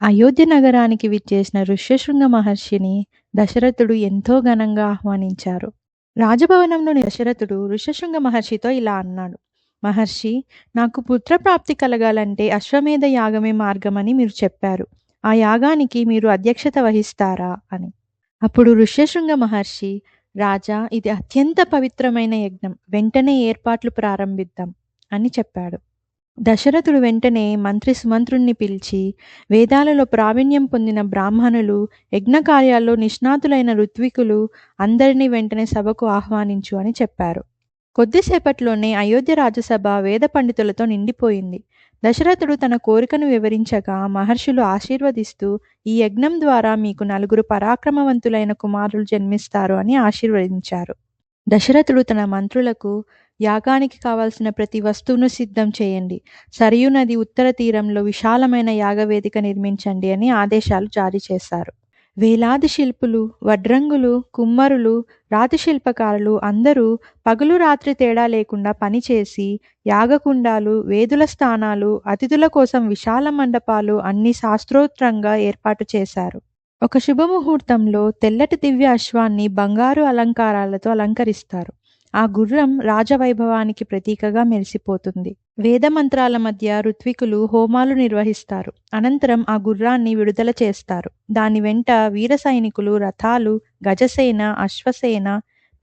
అయోధ్య నగరానికి విచ్చేసిన ఋష్యశృంగ మహర్షిని దశరథుడు ఎంతో ఘనంగా ఆహ్వానించారు. రాజభవనంలోని దశరథుడు ఋష్యశృంగ మహర్షితో ఇలా అన్నాడు: మహర్షి, నాకు పుత్రప్రాప్తి కలగాలంటే అశ్వమేధ యాగమే మార్గమని మీరు చెప్పారు. ఆ యాగానికి మీరు అధ్యక్షత వహిస్తారా అని. అప్పుడు ఋష్యశృంగ మహర్షి, రాజా, ఇది అత్యంత పవిత్రమైన యజ్ఞం, వెంటనే ఏర్పాట్లు ప్రారంభిద్దాం అని చెప్పాడు. దశరథుడు వెంటనే మంత్రి సుమంత్రుణ్ణి పిలిచి, వేదాలలో ప్రావీణ్యం పొందిన బ్రాహ్మణులు, యజ్ఞ కార్యాల్లో నిష్ణాతులైన ఋత్వికులు అందరినీ వెంటనే సభకు ఆహ్వానించు అని చెప్పారు. కొద్దిసేపట్లోనే అయోధ్య రాజసభ వేద పండితులతో నిండిపోయింది. దశరథుడు తన కోరికను వివరించగా మహర్షులు ఆశీర్వదిస్తూ, ఈ యజ్ఞం ద్వారా మీకు 4 పరాక్రమవంతులైన కుమారులు జన్మిస్తారు అని ఆశీర్వదించారు. దశరథుడు తన మంత్రులకు, యాగానికి కావలసిన ప్రతి వస్తువును సిద్ధం చేయండి, సరయూ నది ఉత్తర తీరంలో విశాలమైన యాగవేదిక నిర్మించండి అని ఆదేశాలు జారీ చేశారు. వేలాది శిల్పులు, వడ్రంగులు, కుమ్మరులు, రాతి శిల్పకారులు అందరూ పగలు రాత్రి తేడా లేకుండా పనిచేసి యాగకుండాలు, వేదుల స్థానాలు, అతిథుల కోసం విశాల మండపాలు అన్ని శాస్త్రోక్తంగా ఏర్పాటు చేశారు. ఒక శుభముహూర్తంలో తెల్లటి దివ్య అశ్వాన్ని బంగారు అలంకారాలతో అలంకరిస్తారు. ఆ గుర్రం రాజవైభవానికి ప్రతీకగా మెరిసిపోతుంది. వేదమంత్రాల మధ్య ఋత్వికులు హోమాలు నిర్వహిస్తారు. అనంతరం ఆ గుర్రాన్ని విడుదల చేస్తారు. దాని వెంట వీర సైనికులు, రథాలు, గజసేన, అశ్వసేన,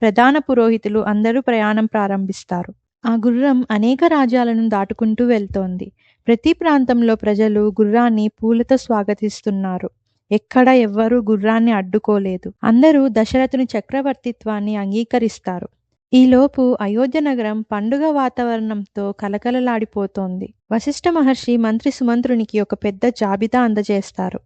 ప్రధాన పురోహితులు అందరూ ప్రయాణం ప్రారంభిస్తారు. ఆ గుర్రం అనేక రాజ్యాలను దాటుకుంటూ వెళ్తోంది. ప్రతి ప్రాంతంలో ప్రజలు గుర్రాన్ని పూలతో స్వాగతిస్తున్నారు. ఎక్కడ ఎవ్వరూ గుర్రాన్ని అడ్డుకోలేదు. అందరూ దశరథుని చక్రవర్తిత్వాన్ని అంగీకరిస్తారు. ఈలోపు అయోధ్య నగరం పండుగ వాతావరణంతో కలకలలాడిపోతోంది. వశిష్ఠ మహర్షి మంత్రి సుమంత్రునికి ఒక పెద్ద జాబితా అందజేస్తారు.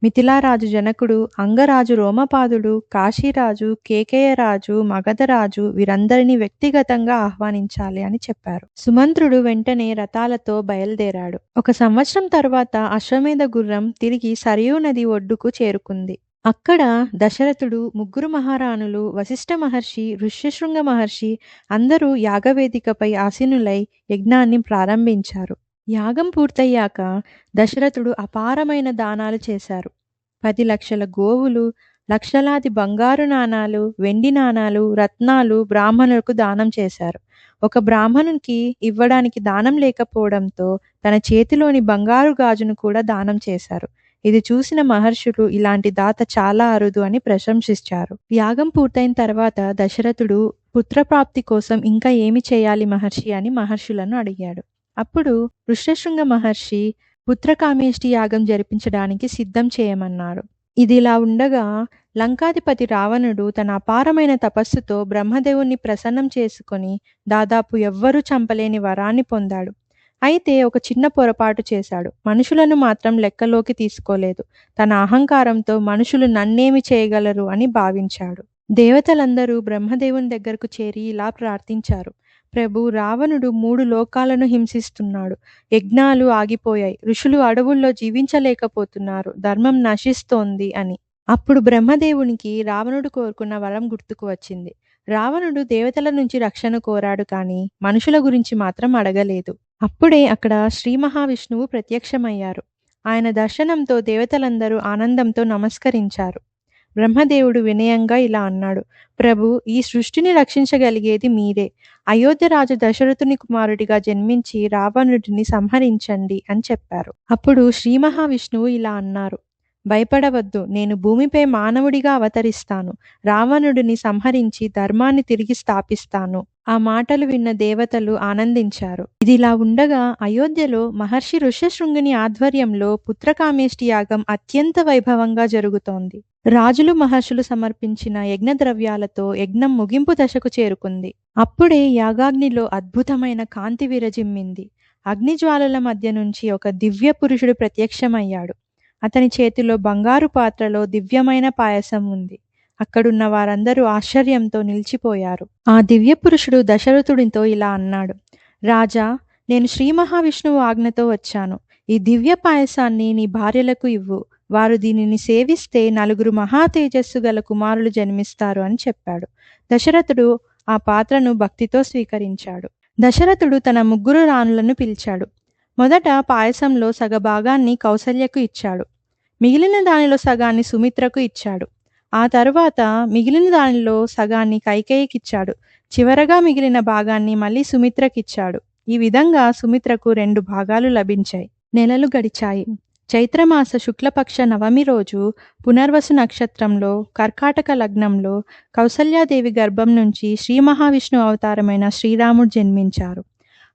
మిథిలారాజు జనకుడు, అంగరాజు రోమపాదుడు, కాశీరాజు, కేకేయరాజు, మగధరాజు వీరందరినీ వ్యక్తిగతంగా ఆహ్వానించాలి అని చెప్పారు. సుమంత్రుడు వెంటనే రథాలతో బయలుదేరాడు. 1 సంవత్సరం తర్వాత అశ్వమేధ గుర్రం తిరిగి సరయూ నది ఒడ్డుకు చేరుకుంది. అక్కడ దశరథుడు, 3 మహారాణులు, వశిష్ఠ మహర్షి, ఋష్యశృంగ మహర్షి అందరూ యాగవేదికపై ఆసీనులై యజ్ఞాన్ని ప్రారంభించారు. యాగం పూర్తయ్యాక దశరథుడు అపారమైన దానాలు చేశారు. 10 లక్షల గోవులు, లక్షలాది బంగారు నాణాలు, వెండి నాణాలు, రత్నాలు బ్రాహ్మణులకు దానం చేశారు. ఒక బ్రాహ్మణునికి ఇవ్వడానికి దానం లేకపోవడంతో తన చేతిలోని బంగారు గాజును కూడా దానం చేశారు. ఇది చూసిన మహర్షులు, ఇలాంటి దాత చాలా అరుదు అని ప్రశంసించారు. యాగం పూర్తయిన తర్వాత దశరథుడు పుత్రప్రాప్తి కోసం ఇంకా ఏమి చేయాలి మహర్షి అని మహర్షులను అడిగాడు. అప్పుడు ఋష్యశృంగ మహర్షి పుత్రకామేష్టి యాగం జరిపించడానికి సిద్ధం చేయమన్నారు. ఇదిలా ఉండగా లంకాధిపతి రావణుడు తన అపారమైన తపస్సుతో బ్రహ్మదేవుణ్ణి ప్రసన్నం చేసుకొని దాదాపు ఎవ్వరూ చంపలేని వరాన్ని పొందాడు. అయితే ఒక చిన్న పొరపాటు చేశాడు. మనుషులను మాత్రం లెక్కలోకి తీసుకోలేదు. తన అహంకారంతో మనుషులు నన్నేమి చేయగలరు అని భావించాడు. దేవతలందరూ బ్రహ్మదేవుని దగ్గరకు చేరి ఇలా ప్రార్థించారు: ప్రభు, రావణుడు 3 లోకాలను హింసిస్తున్నాడు. యజ్ఞాలు ఆగిపోయాయి. ఋషులు అడవుల్లో జీవించలేకపోతున్నారు. ధర్మం నశిస్తోంది అని. అప్పుడు బ్రహ్మదేవునికి రావణుడు కోరుకున్న వరం గుర్తుకు వచ్చింది. రావణుడు దేవతల నుంచి రక్షణ కోరాడు, కానీ మనుషుల గురించి మాత్రం అడగలేదు. అప్పుడే అక్కడ శ్రీ మహావిష్ణువు ప్రత్యక్షమయ్యారు. ఆయన దర్శనంతో దేవతలందరూ ఆనందంతో నమస్కరించారు. బ్రహ్మదేవుడు వినయంగా ఇలా అన్నాడు: ప్రభు, ఈ సృష్టిని రక్షించగలిగేది మీరే. అయోధ్య రాజు దశరథుని కుమారుడిగా జన్మించి రావణుడిని సంహరించండి అని చెప్పారు. అప్పుడు శ్రీ మహావిష్ణువు ఇలా అన్నారు: భయపడవద్దు, నేను భూమిపై మానవుడిగా అవతరిస్తాను. రావణుడిని సంహరించి ధర్మాన్ని తిరిగి స్థాపిస్తాను. ఆ మాటలు విన్న దేవతలు ఆనందించారు. ఇదిలా ఉండగా అయోధ్యలో మహర్షి ఋష్యశృంగుని ఆధ్వర్యంలో పుత్రకామేష్టి యాగం అత్యంత వైభవంగా జరుగుతోంది. రాజులు, మహర్షులు సమర్పించిన యజ్ఞ ద్రవ్యాలతో యజ్ఞం ముగింపు దశకు చేరుకుంది. అప్పుడే యాగాగ్నిలో అద్భుతమైన కాంతి విరజిమ్మింది. అగ్నిజ్వాలల మధ్య నుంచి ఒక దివ్య పురుషుడు ప్రత్యక్షమయ్యాడు. అతని చేతిలో బంగారు పాత్రలో దివ్యమైన పాయసం ఉంది. అక్కడున్న వారందరూ ఆశ్చర్యంతో నిలిచిపోయారు. ఆ దివ్య పురుషుడు దశరథుడితో ఇలా అన్నాడు: రాజా, నేను శ్రీ మహావిష్ణువు ఆజ్ఞతో వచ్చాను. ఈ దివ్య పాయసాన్ని నీ భార్యలకు ఇవ్వు. వారు దీనిని సేవిస్తే 4 మహా తేజస్సు గల కుమారులు జన్మిస్తారు అని చెప్పాడు. దశరథుడు ఆ పాత్రను భక్తితో స్వీకరించాడు. దశరథుడు తన 3 రాణులను పిలిచాడు. మొదట పాయసంలో సగభాగాన్ని కౌసల్యకు ఇచ్చాడు. మిగిలిన దానిలో సగాన్ని సుమిత్రకు ఇచ్చాడు. ఆ తరువాత మిగిలిన దానిలో సగాన్ని కైకేయికిచ్చాడు. చివరగా మిగిలిన భాగాన్ని మళ్ళీ సుమిత్రకిచ్చాడు. ఈ విధంగా సుమిత్రకు 2 భాగాలు లభించాయి. నెలలు గడిచాయి. చైత్రమాస శుక్లపక్ష నవమి రోజు పునర్వసు నక్షత్రంలో కర్కాటక లగ్నంలో కౌసల్యాదేవి గర్భం నుంచి శ్రీ మహావిష్ణు అవతారమైన శ్రీరాముడు జన్మించారు.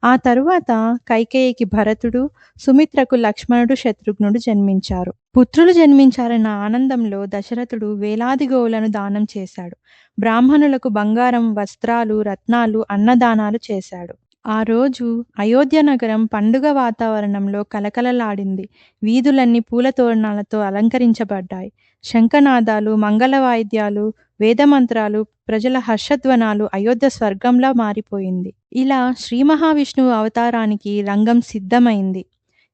ఆ తరువాత కైకేయికి భరతుడు, సుమిత్రకు లక్ష్మణుడు, శత్రుఘ్నుడు జన్మించారు. పుత్రులు జన్మించారన్న ఆనందంలో దశరథుడు వేలాది గోవులను దానం చేశాడు. బ్రాహ్మణులకు బంగారం, వస్త్రాలు, రత్నాలు, అన్నదానాలు చేశాడు. ఆ రోజు అయోధ్య నగరం పండుగ వాతావరణంలో కలకలలాడింది. వీధులన్నీ పూల తోరణాలతో అలంకరించబడ్డాయి. శంఖనాదాలు, మంగళ వాయిద్యాలు, వేదమంత్రాలు, ప్రజల హర్షధ్వనాలు అయోధ్య స్వర్గంలా మారిపోయింది. ఇలా శ్రీ మహావిష్ణువు అవతారానికి రంగం సిద్ధమైంది.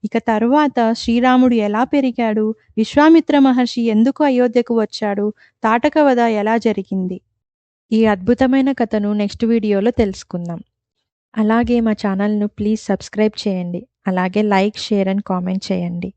ఇక తరువాత శ్రీరాముడు ఎలా పెరిగాడు, విశ్వామిత్ర మహర్షి ఎందుకు అయోధ్యకు వచ్చాడు, తాటక వధ ఎలా జరిగింది, ఈ అద్భుతమైన కథను నెక్స్ట్ వీడియోలో తెలుసుకుందాం. అలాగే మా ఛానల్ను ప్లీజ్ సబ్స్క్రైబ్ చేయండి. అలాగే లైక్, షేర్ అండ్ కామెంట్ చేయండి.